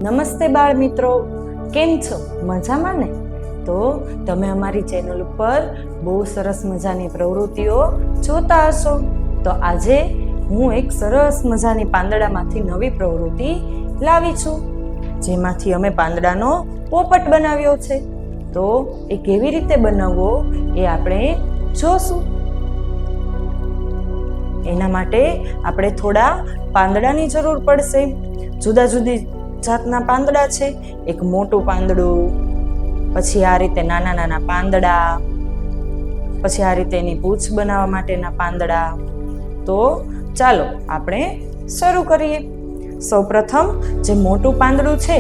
નમસ્તે બાળ મિત્રો, કેમ છો? મજામાં ને? તો તમે અમારી ચેનલ ઉપર બહુ સરસ મજાની પ્રવૃત્તિઓ જોતા હશો. તો આજે હું એક સરસ મજાની પાંદડામાંથી નવી પ્રવૃત્તિ લાવી છું, જેમાંથી અમે પાંદડાનો પોપટ બનાવ્યો છે. તો એ કેવી રીતે બનાવવો એ આપણે જોશું. એના માટે આપણે થોડા પાંદડાની જરૂર પડશે. જુદા જુદી જાતના પાંદડા છે. એક મોટું પાંદડું, પછી આ રીતે નાના નાના પાંદડા, પછી આ રીતે એની પૂંછ બનાવવા માટેના પાંદડા. તો ચાલો આપણે શરૂ કરીએ. સૌપ્રથમ જે મોટું પાંદડું છે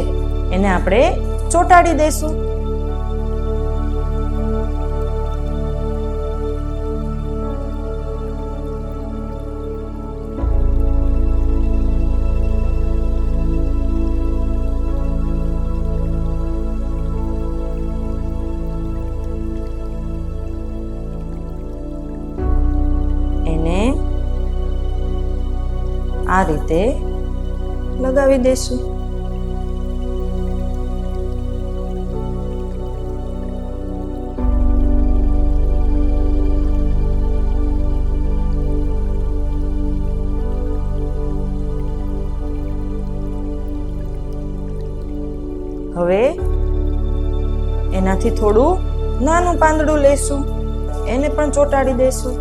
એને આપણે ચોંટાડી દઈશું. એને આ રીતે લગાવી દઈશું. હવે એનાથી થોડું નાનું પાંદડું લઈશું, એને પણ ચોંટાડી દઈશું.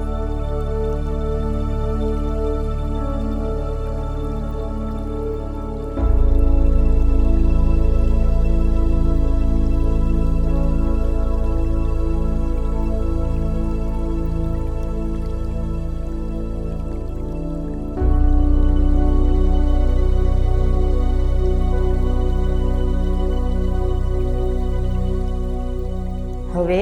હવે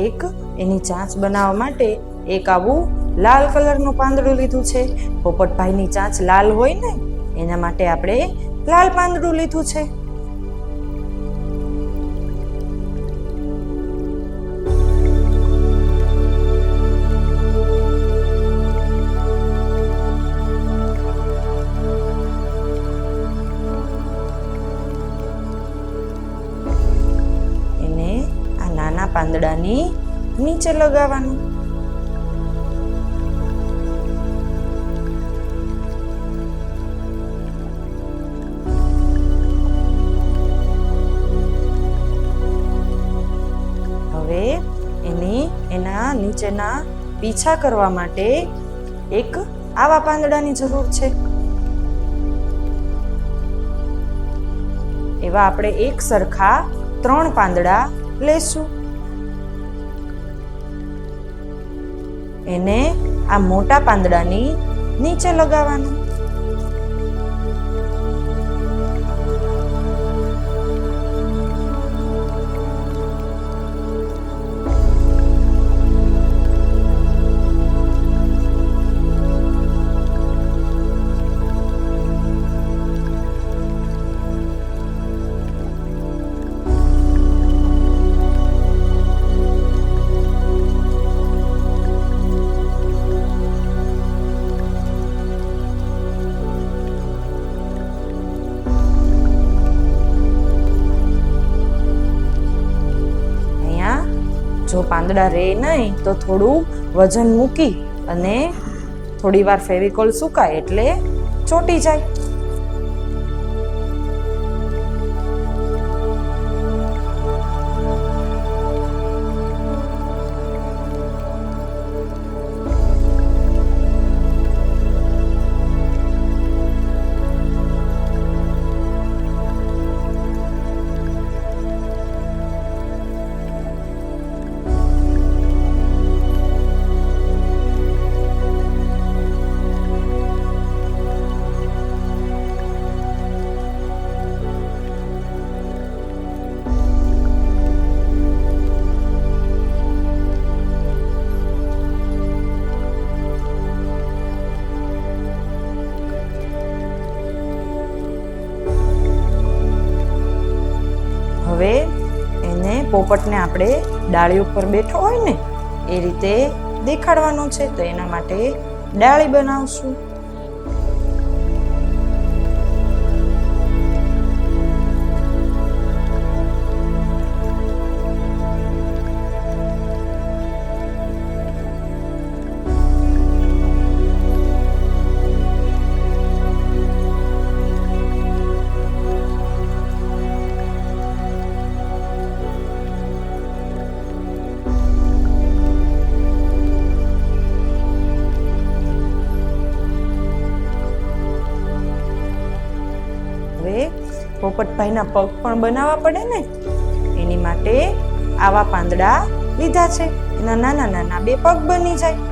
એક એની ચાંચ બનાવવા માટે એક આવું લાલ કલરનું પાંદડું લીધું છે. પોપટભાઈની ચાંચ લાલ હોય ને, એના માટે આપણે લાલ પાંદડું લીધું છે. પાંદડાની નીચે લગાવવાનું. હવે એના નીચેના પીછા કરવા માટે એક આવા પાંદડાની જરૂર છે. એવા આપણે એક સરખા 3 પાંદડા લેશું. એને આ મોટા પાંદડાની નીચે લગાવવાનું. જો પાંદડા રહે નહીં તો થોડું વજન મૂકી અને થોડી વાર ફેવિકોલ સુકાય એટલે ચોંટી જાય. હવે એને પોપટને આપણે ડાળી ઉપર બેઠો હોય ને એ રીતે દેખાડવાનો છે. તો એના માટે ડાળી બનાવશું. પોપટભાઈના પગ પણ બનાવવા પડે ને, એની માટે આવા પાંદડા લીધા છે. એના નાના નાના 2 પગ બની જાય.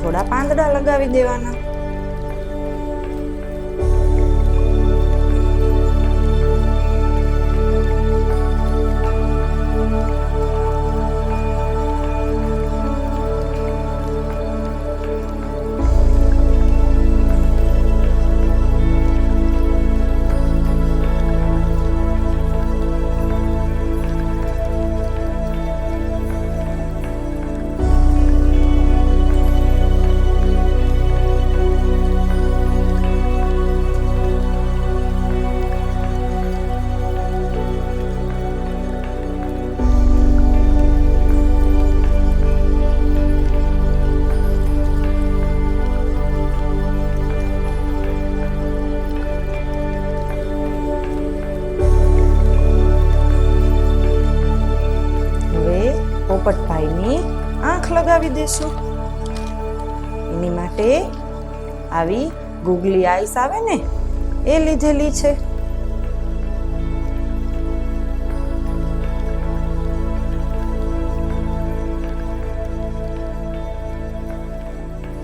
થોડા પાંદડા લગાવી દેવાના. પોપટભાઈની આંખ લગાવી દેશું. એની માટે આવી ગૂગલી આઈસ આવે ને એ લીધેલી છે.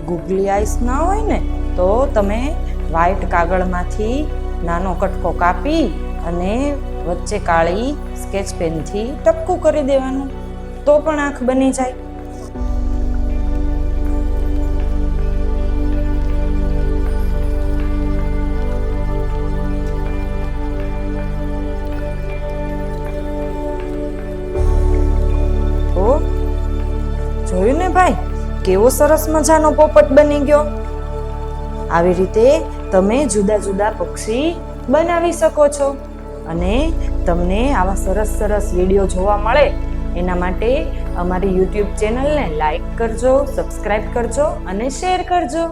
ગૂગલી આઈસ ના હોય ને તો તમે વ્હાઈટ કાગળમાંથી નાનો કટકો કાપી અને વચ્ચે કાળી સ્કેચ પેનથી ટપકું કરી દેવાનું, તો પણ આંખ બની જાય. ઓ જોયું ને ભાઈ, કેવો સરસ મજાનો પોપટ બની ગયો. આવી રીતે તમે જુદા જુદા પક્ષી બનાવી શકો છો. અને તમને આવા સરસ સરસ વિડીયો જોવા મળે એના માટે અમારી YouTube ચેનલને લાઈક કરજો, સબસ્ક્રાઇબ કરજો અને શેર કરજો.